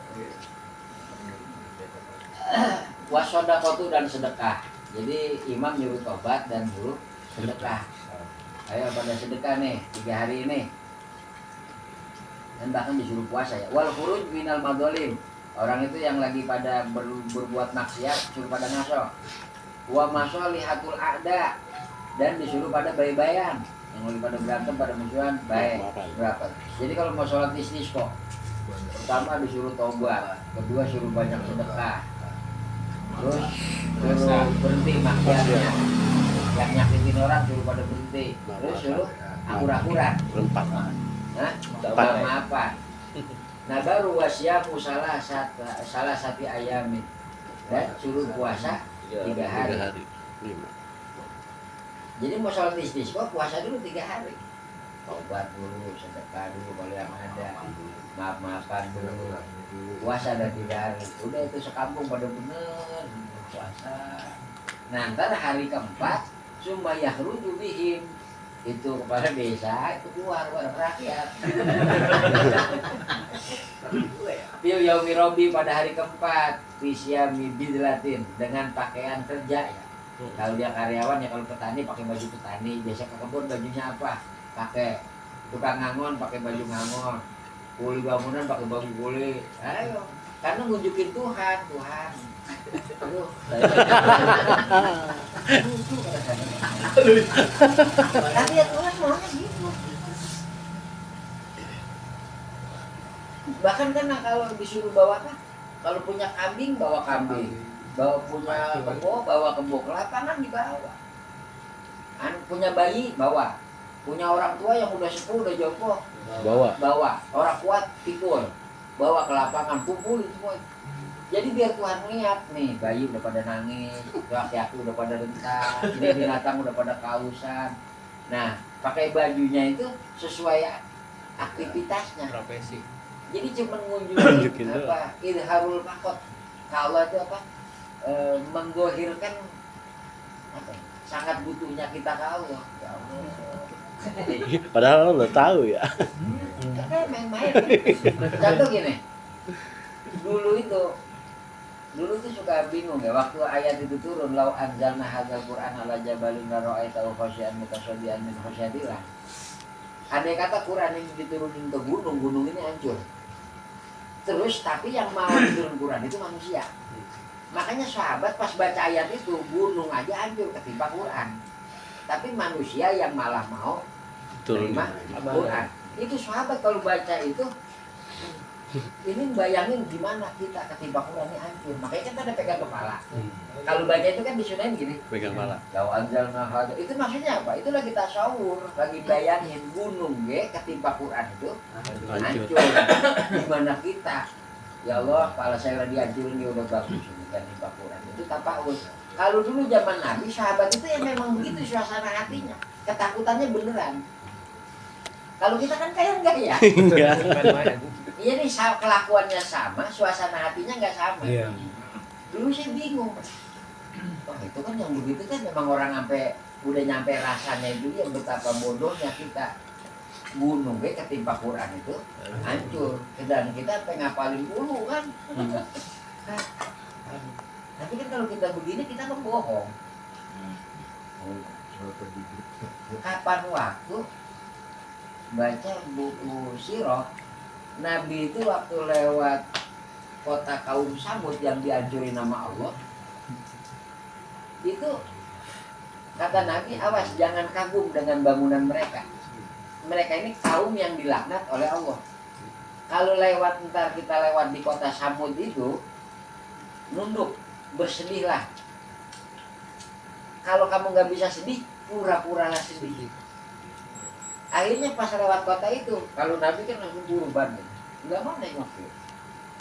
wasodakotu dan sedekah. Jadi imam nyuruh tobat dan nyuruh sedekah. Ayo pada sedekah nih 3 hari ini. Dan bahkan disuruh puasa ya. Wal khuruj minal madzalim. Orang itu yang lagi pada berbuat maksiat suruh pada ngaso. Wa masalihatul a'da dan disuruh pada bayi-bayan. Yang lagi pada berantem pada musuhan baik berapa. Jadi kalau mau sholat istisqa pertama disuruh tobat, kedua suruh banyak sedekah. Terus suruh berhenti maksiatnya, yang nyakitin orang suruh pada berhenti. Terus suruh akur-akuran, Berempat. maaf-maafan. Nah baru wasyamu salah satu ayamin dan suruh puasa 3 hari. 5. Jadi mau sholat istisqa puasa dulu 3 hari. Tobat dulu, sedekah dulu kalau yang ada, maaf-maafan dulu. Puasa ada 3 hari, udah itu sekampung pada bener puasa. Nah ntar hari keempat summa yakhruju bihim itu kepala desa itu keluar rakyat. Piu yaumi robi pada hari keempat fisyami bidlatin dengan pakaian kerja ya. Kalau dia karyawan ya kalau petani pakai baju petani, biasa ke kebun bajunya apa? Pakai tukang ngangon pakai baju ngangon. Kuli bangunan pakai baju kuli. Ayo, karena nunjukin Tuhan. Aduh, tapi ya Tuhan maunya gitu. Bahkan kan kalau disuruh bawa apa? Kalau punya kambing bawa kambing, punya kebo bawa kebo, ke lapangan dibawa. Punya bayi bawa, punya orang tua yang udah sepuh udah jongkok bawa, orang kuat pikul, bawa ke lapangan, kumpulin semua. Jadi biar Tuhan lihat nih, bayi udah pada nangis, laki-laki udah pada rentan, ini binatang udah pada kausan. Nah, pakai bajunya itu sesuai aktivitasnya. Profesi. Jadi cuma ngunjungin apa? Idharul makot. Kalau itu apa? Menggohirkan apa? Sangat butuhnya kita ke Allah. Ya Allah. Padahal lo tahu ya. Karena main-main. Contoh gini. Dulu tuh suka bingung ya waktu ayat itu turun lau anzalna hadzal qur'an ala jabalin la ra'aitahu khashi'an mutasaddian min khasyatillah. Andai kata Quran ini diturunin ke gunung, gunung ini hancur. Terus tapi yang mau turun Quran itu manusia. Makanya sahabat pas baca ayat itu gunung aja hancur ketimpa Quran. Tapi manusia yang malah mau terima Quran. Itu sahabat kalau baca itu ini bayangin gimana kita ketimpa Quran ini hancur. Makanya kita ada pegang kepala. Kalau baca itu kan disunain gini. Pegang kepala. Lau anzalna hadzal. Itu maksudnya apa? Itu lagi tasawur, lagi bayangin gunung ketimpa Quran itu hancur. Gimana kita? Ya Allah, kepala saya lagi hancur ini udah bagus ini ketimpa Quran. Itu tapaul. Kalau dulu zaman Nabi, sahabat itu ya memang begitu suasana hatinya. Ketakutannya beneran. Kalau kita kan kayak enggak ya? Iya nih kelakuannya sama, suasana hatinya nggak sama. Iya. Dulu saya bingung. Wah itu kan yang begitu kan memang orang sampai udah nyampe rasanya itu ya betapa bodohnya kita. Gunung ketimpa Quran itu hancur. Dan kita sampai ngapalin dulu kan. Tapi kan kalau kita begini kita membohong. Kapan waktu baca buku sirah Nabi itu waktu lewat kota kaum Samud yang dihancurin nama Allah itu kata Nabi awas jangan kagum dengan bangunan mereka ini kaum yang dilaknat oleh Allah. Kalau lewat ntar kita lewat di kota Samud itu nunduk bersedihlah. Kalau kamu nggak bisa sedih pura-puralah sedih. Akhirnya pas lewat kota itu, kalau Nabi kan langsung buru banget, nggak mau naik mobil,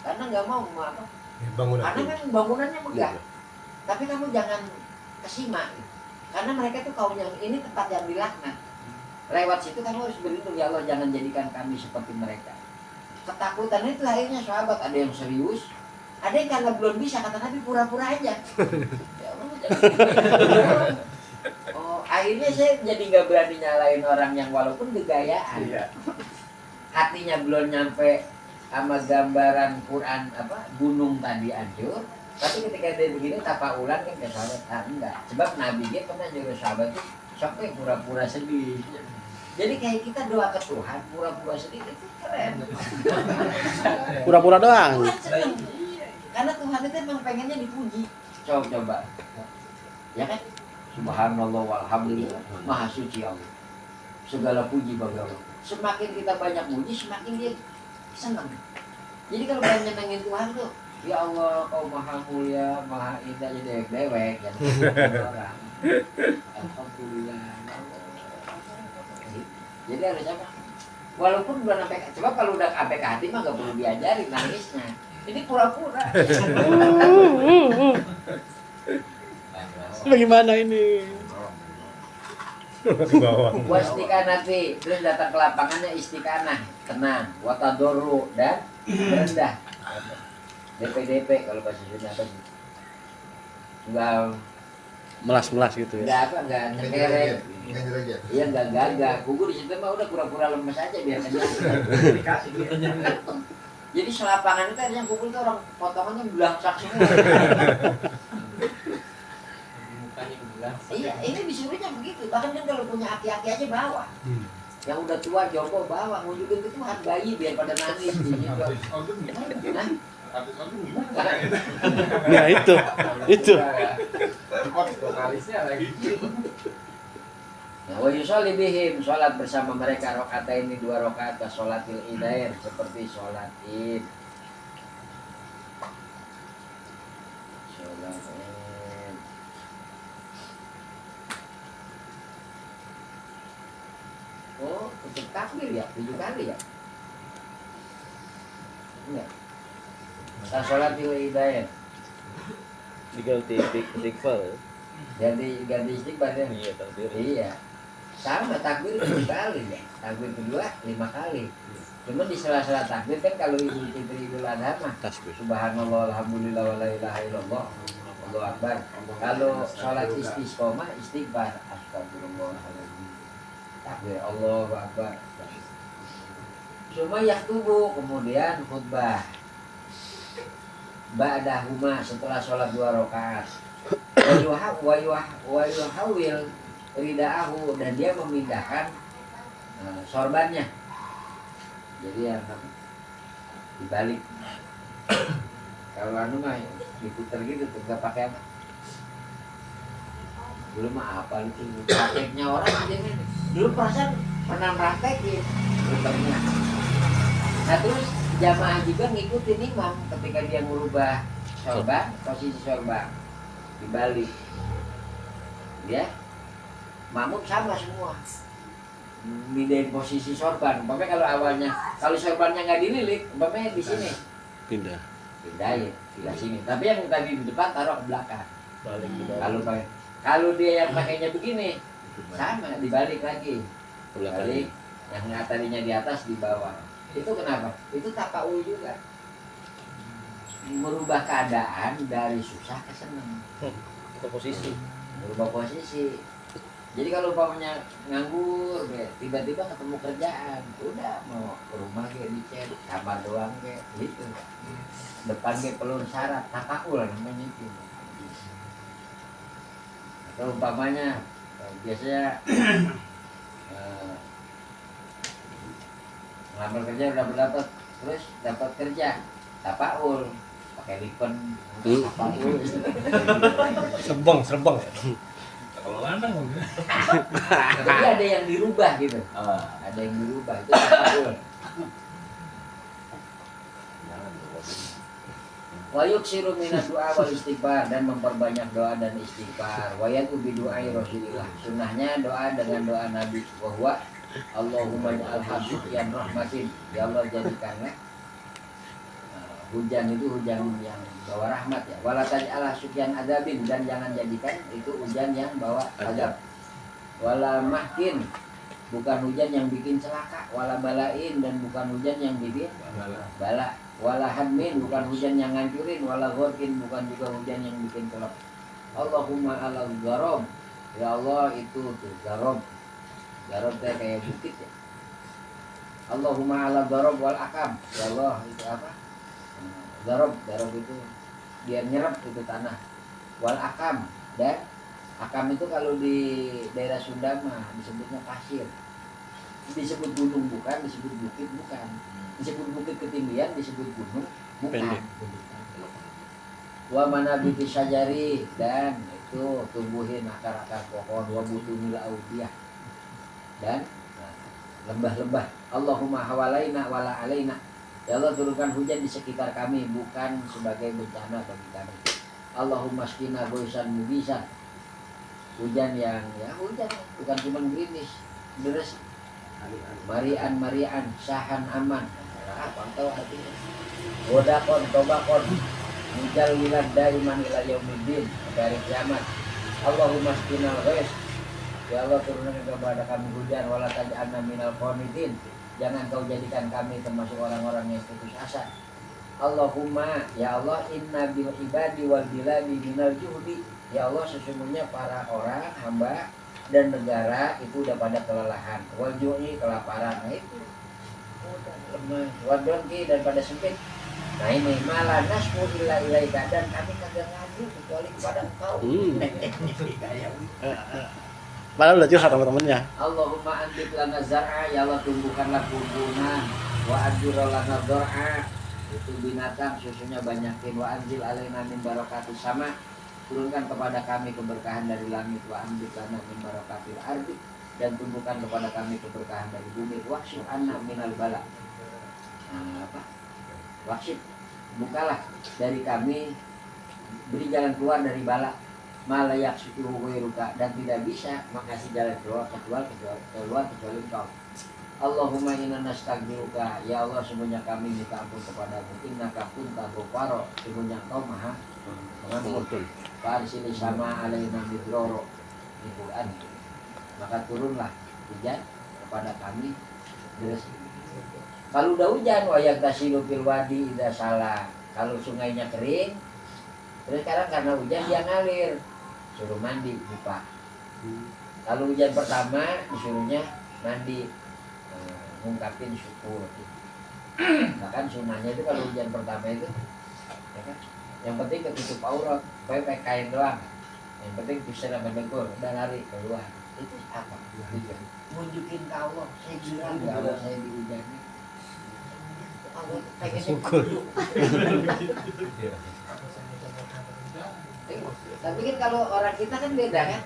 karena nggak mau apa? Bangunan. Karena kan bangunannya megah, tapi kamu jangan kesimak, karena mereka tuh kaum yang ini tempat yang dilaknat. Lewat situ kamu harus berlindung ya Allah jangan jadikan kami seperti mereka. Ketakutan itu akhirnya sahabat ada yang serius, Ada yang karena belum bisa, kata Nabi pura-pura aja. Ya Allah, jangan. Oh, akhirnya saya jadi nggak berani nyalain orang yang walaupun gegayaan. Hatinya belum nyampe sama gambaran Quran apa gunung tadi hancur. Tapi ketika dia begini tapaulan kan ke sahabat, enggak. Sebab Nabi dia pernah nyuruh sahabat itu sampai pura-pura sedih. Jadi kayak kita doa ke Tuhan, pura-pura sedih itu keren. Pura-pura doang. Tuhan seneng. Karena Tuhan itu emang pengennya dipuji. Coba. Ya kan? Subhanallah walhamdulillah. Maha suci Allah. Segala puji bagi Allah. Semakin kita banyak puji, semakin dia senang. Jadi kalau banyak nyenengin Tuhan tuh, ya Allah, kau maha mulia, maha indah, jadi dewek ya orang. Alhamdulillah. Jadi harus apa? Walaupun belum sampai, coba kalau udah sampai ke hati mah gak perlu diajarin nangisnya. Ini pura-pura. Bagaimana ini? Wastikanati, terus datang ke lapangannya istiqanah, tenang, watadoru dan rendah. DP kalau bahasa Sunda apa sih? Enggak Melas-melas gitu ya. enggak apa enggak nyengeret. Iya enggak gagah. Gugur di situ mah udah pura-pura lemes aja biar kenyang. Dikasih gitu. Jadi selapangan itu artinya kumpul tuh orang potongannya belangsak semua. Mukanya belah. Iya, ini disuruhnya begitu. Bahkan kan kalau punya aki-aki aja bawa. Yang udah tua jongkok bawa, ngunjukin ke Tuhan bayi biar pada nangis di situ. Hah? Nah itu. Vokalisnya lagi. Nah, wa yusolli bihim, sholat bersama mereka rakaat ini 2 rakaat ke sholatil idain seperti sholat id. Sholat id. Oh, untuk takbir ya, 7 kali ya? Enggak. Kita sholatil idain. Diganti istighfar. Ganti istighfar ya? Iya, takbir. Iya. Sama takbir 7 kali ya. Takbir kedua 5 kali. Cuma di sela-sela takbir kan kalau Idul Fitri Idul Adha mah Tasbih. Subhanallah alhamdulillah wa la ilaha illallah Allahu akbar. Kalau salat istiqomah istighfar astagfirullahaladzim. Takbir Allahu akbar. Cuma yaktubu kemudian khutbah. Ba'dahuma setelah sholat 2 rakaat. Wa yuhawil ridaahu dan dia memindahkan sorbannya. Jadi yang dibalik. Kalau anu mah diputer gitu tuh nggak pakai apa. Dulu mah apa itu prakteknya orang aja nih. Dulu perasaan pernah praktekin puternya. Nah terus jamaah juga ngikutin imam ketika dia merubah sorban, posisi sorban dibalik. Ya, makmum sama semua. Mindahin posisi sorban. Umpamanya kalau awalnya, kalau sorbannya nggak dililit, umpamanya di sini. Pindahin sini. Tapi yang tadi di depan taruh ke belakang. Balik Kalau dia yang pakainya begini, sama dibalik lagi. Balik. Yang tadinya di atas di bawah. Itu kenapa? Itu takaul juga. Merubah keadaan dari susah ke senang. ke posisi. Merubah posisi. Jadi kalau umpamanya nganggur, tiba-tiba ketemu kerjaan, udah mau ke rumah kayak dicet, kamar doang kayak gitu. Depan kayak pelur syarat, takaul namanya itu. Atau umpamanya biasanya ngelamar kerja udah berdapat, terus dapat kerja, tapaul, pakai lipen, tapaul. Serbang. Kalau lanang mungkin. Tapi ada yang dirubah gitu. Ada yang dirubah itu tapaul. Wa yuksiru minad du'a wal istighfar dan memperbanyak doa dan istighfar. Wa yatubi du'ai Rasulillah. Sunnahnya doa dengan doa Nabi bahwa Allahumma ja'al habsyian rahmatin. Ya Allah jadikanlah hujan itu hujan yang bawa rahmat ya. Wala taj'al sukyan adzabin dan jangan jadikan itu hujan yang bawa azab. Wala mahkin bukan hujan yang bikin celaka, wala balain, dan bukan hujan yang bikin bala, wala hadmin, bukan hujan yang ngancurin, wala ghorkin, bukan juga hujan yang bikin kelap. Allahumma ala garob, ya Allah itu tuh garob kayak bukit ya. Allahumma ala garob wal akam, ya Allah itu apa? Garob itu biar nyerap itu tanah, wal akam, dan akam itu kalau di daerah Sunda mah disebutnya pasir, disebut gunung bukan, disebut bukit bukan, disebut bukit ketinggian, disebut gunung bukan. Pendek. Wa manabiti syajari, dan itu tumbuhin akar-akar pohon, wa butunil audiyah, dan lembah-lembah. Allahumma hawalaina wala alaina, ya Allah turunkan hujan di sekitar kami, bukan sebagai bencana bagi kami. Allahumma skina goisan mugisan, hujan yang ya hujan bukan cuma gerimis, deres, marian sahan aman, apa tahu artinya, godakon tobakon, mujal wilad daiman ila yaumiddin, dari kiamat. Allahumma sqinal ghais, ya Allah turunkan kepada kami hujan, wala taj'alna minal qanitin, jangan kau jadikan kami termasuk orang-orang yang putus asa. Allahumma, ya Allah, inna bil ibadi wal biladi minal juhdi, ya Allah sesungguhnya para orang, hamba dan negara itu udah pada kelelahan, wal ju'i, kelaparan, nah itu udah lemah, wadonki, dan pada sempit. Nah ini malah nasmu illa ilaika, dan kami kagak ngadu kecuali kepada engkau. Padahal udah curhat sama temennya. Allahumma anbit lana zar'a, ya Allah tumbuhkanlah tumbuhan, wa anjur lana dor'a, itu binatang susunya banyakin, wa anzil alaina min barakatis sama, turunkan kepada kami keberkahan dari langit, wa anbit lana min barakatil ardi, dan tumbuhkan kepada kami keberkahan dari bumi, waksib anna minal bala. Nah, apa? Waksib, bukalah dari kami, beri jalan keluar dari bala, malayak syukuruhu ruka, dan tidak bisa mengasih jalan keluar kecuali engkau. Allahumma inna nastaghfiruka, ya Allah semuanya kami minta ampun kepadamu, innaka kunta ghafara, semuanya engkau maha pengampun. Farsili sama alaina midroro, di Quran. Maka turunlah hujan kepada kami deras. Kalau udah hujan, wayak tasilu fil wadi idza salah, kalau sungainya kering, terus sekarang karena hujan dia ngalir, suruh mandi lupa. Kalau hujan pertama disuruhnya mandi, ngungkapin syukur. Bahkan sunnahnya itu kalau hujan pertama itu, ya kan? Yang penting ketutup aurat, pakai kain doang. Yang penting bisa sampai dengkul, udah lari keluar. Itu apa? Nunjukin ke Allah, saya bilang ya Allah saya dihujani. Allah pengen syukur. Tapi kan kalau orang kita kan beda kan.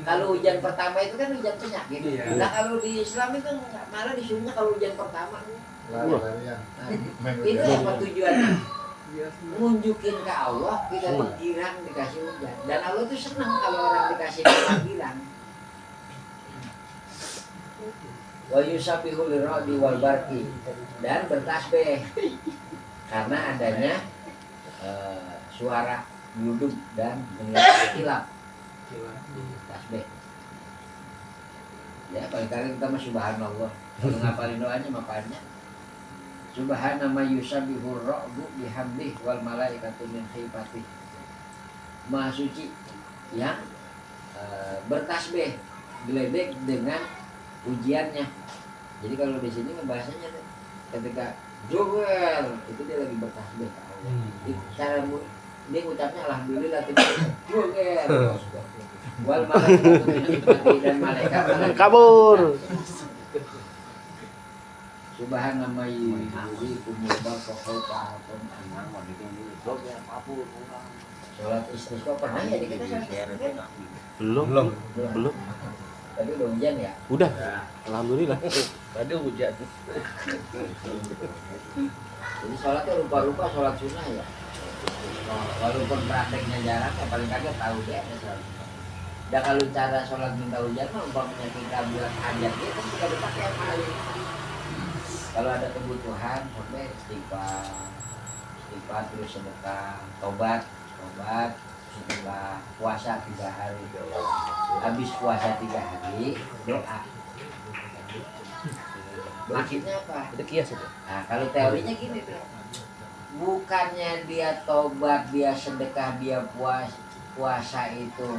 Kalau hujan pertama itu kan hujan penyakit. Nah kalau di Islam itu malah disuruhnya kalau hujan pertama. Itu apa tujuannya? Nunjukin ke Allah kita menggirang dikasih hujan. Dan Allah tuh senang kalau orang dikasih panggilan. Wa yusabbihu lirradi wal barqi, dan bertasbih karena adanya suara duduk dan menilai kilap tasbih. Ya paling kali kita mah subhanallah, kalau ngapalin doanya makanya subhana ma yusabbihu ar-ra'du bihamdihi wal malaikatu min khifatihi, maha suci yang bertasbih geledek dengan ujiannya. Jadi kalau di sini bahasanya ketika Joel itu dia lagi bertasbih ke Allah. Cara dia ngucapnya alhamdulillah tidak Joel. Wal malaikatu dan malaikat Kabur. Subhanallah yuhyikumul barqa khawfa'akum anam wa bikum kabur. Salat istisqa pernah ya di kita salat? Belum. Tadi udah hujan ya? Udah. Alhamdulillah. Tadi hujan. Jadi sholatnya rupa-rupa sholat sunnah ya. Walaupun prakteknya jarang, ya paling kagak tahu deh ada sholat sunnah. Dan kalau cara sholat minta hujan mah umpamanya kita buat hajat dia kan juga dipakai apa aja. Kalau ada kebutuhan, sampai istighfar terus sedekah, tobat setelah puasa 3 hari. Habis puasa 3 hari doa. maksudnya apa? Itu kias itu. Nah kalau teorinya gini tuh, bukannya dia tobat, dia sedekah, dia puasa itu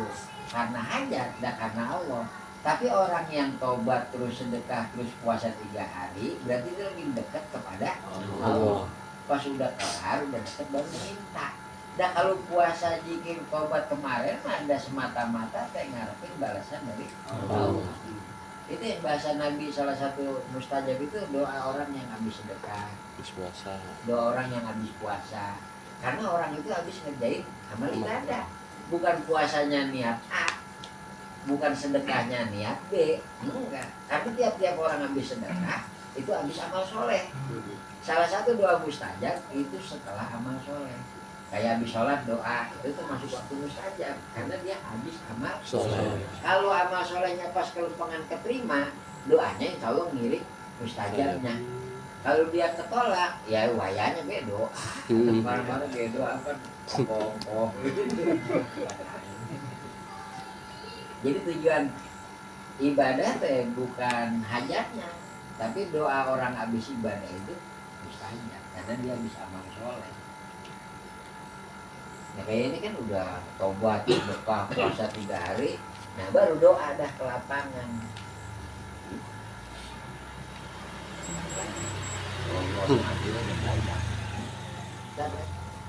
karena hajat, dan karena Allah. Tapi orang yang tobat terus sedekah terus puasa 3 hari, berarti dia lebih dekat kepada Allah. Pas udah kelar, udah dekat baru minta. Dan kalau puasa zikir tobat kemarin ada semata-mata kayak ngarepin balasan dari Allah. Itu yang bahasa Nabi, salah satu mustajab itu doa orang yang habis sedekah, Habis puasa. doa orang yang habis puasa. Karena orang itu habis ngerjain amal ibadah. Bukan puasanya niat A, bukan sedekahnya niat B, enggak. Tapi tiap-tiap orang habis sedekah itu habis amal soleh. Salah satu doa mustajab itu setelah amal soleh. Kayak habis sholat doa itu termasuk waktu mustajab karena dia habis amal soleh. Kalau amal solehnya pas kelempangan keterima, doanya insya Allah ngirik mustajabnya. Kalau dia ketolak, ya wayanya be doa. Barang-barang be doa apa? Kongkong. Jadi tujuan ibadah teh bukan hajatnya, tapi doa orang habis ibadah itu mustajab karena dia habis amal soleh. Nah kayak ini kan udah tobat, sedekah, puasa 3 hari, nah baru doa dah ke lapangan. Allah adil dan baik.